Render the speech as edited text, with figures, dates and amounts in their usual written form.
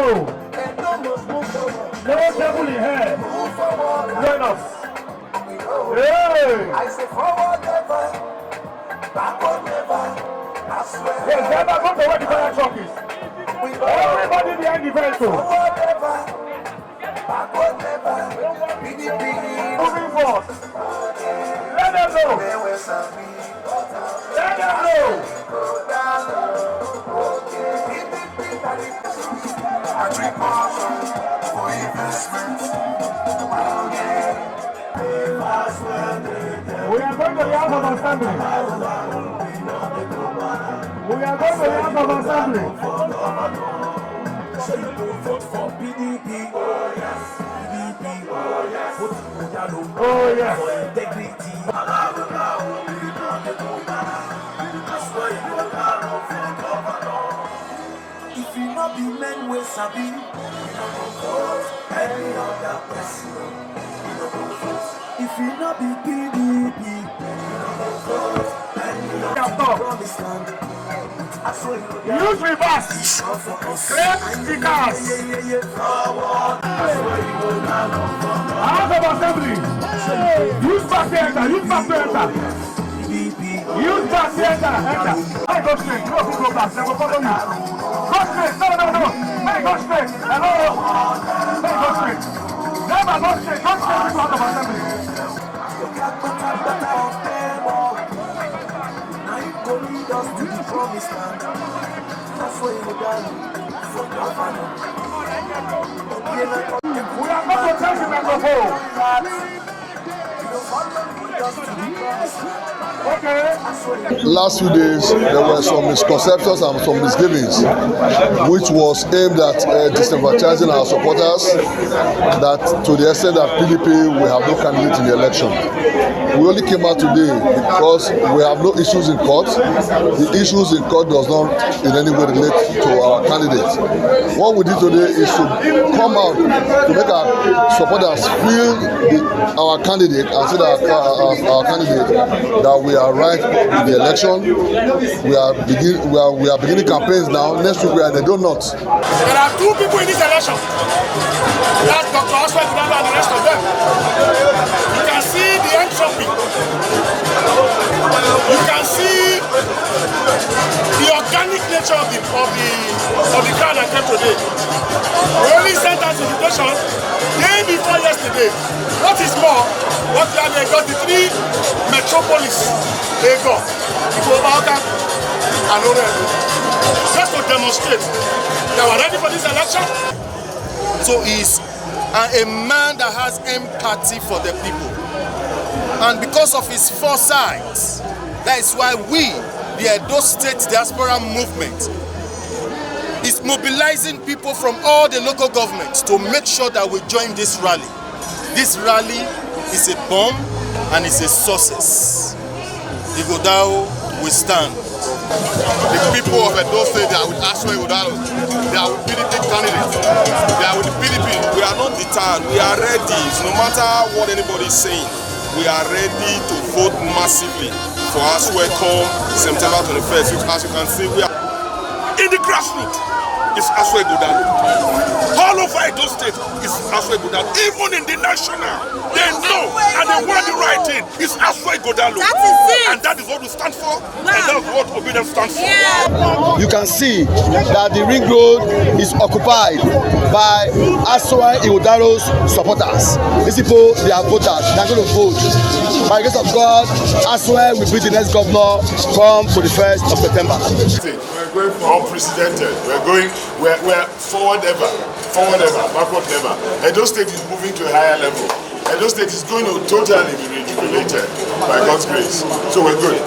go. No devil in hell. Join us. Hey! I say forward never, backward never. I swear. Yes, never go to where the fire truck is. Everybody behind the vehicle. Forward never, backward never. PDP Moving forward. Let them know. Let them know. I drink water for investment. We are going to the House of Assembly. We are going to the House of Assembly. So you go vote for PDP. Oh yes. PDP. Oh yes. Vote for Ighodalo. Oh yes. For integrity. If you not be men with Sabi, you don't go vote any other person. You don't go vote. If you not be PDP, you don't go vote any other promised land. Use reverse. Create stickers. House of Assembly. Use back to enter. Use back to enter. Use back to enter. Enter. I go straight. No, go back. They will follow you. Go straight. No. Hey, go straight. Hello. Hey, go straight. Never go straight. Go straight to House of Assembly. Go lead us to the promised land. That's where you go for governor. We are not to take the microphone. Okay. Last few days, there were some misconceptions and some misgivings, which was aimed at disenfranchising our supporters, that to the extent that PDP will have no candidate in the election. We only came out today because we have no issues in court. The issues in court does not in any way relate to our candidate. What we did today is to come out to make our supporters feel our candidate and say that our candidate that we are right in the election. We are beginning campaigns now. Next week we are in the donuts. There are two people in this election. That's Dr Asue Ighodalo and the rest of them. You can see the end shopping. You can see the organic nature of the crowd that came today. We only sent out invitation day before yesterday. What is more, what they got the three metropolis they got. Ighodalo and Oredo. Just to demonstrate they were ready for this election. So he's a man that has empathy for the people. And because of his foresight, that is why we, the Edo State diaspora movement, is mobilizing people from all the local governments to make sure that we join this rally. This rally is a bomb and it's a success. Ighodalo will stand. The people of Edo State, they are with Asue Ighodalo. They are with PDP candidates. They are with the PDP. We are not deterred. We are ready. No matter what anybody is saying, we are ready to vote massively for Asue come September 21st. As you can see, we are in the grassroots. It's Asue Ighodalo. All over Edo State is Asue Ighodalo. Even in the national, they know and they want the right thing. It's Asue Ighodalo. That is it. And that is what we stand for. Wow. And that's what obedience stands for. Yeah. You can see that the ring road is occupied by Asue Ighodalo's supporters. These people, they are voters. They are going to vote. By the grace of God, Asue will be the next governor come to the 1st of September. We're going for unprecedented. We're forward ever, backward never. Edo State is moving to a higher level. Edo State is going to totally be rejuvenated by God's grace. So we're good.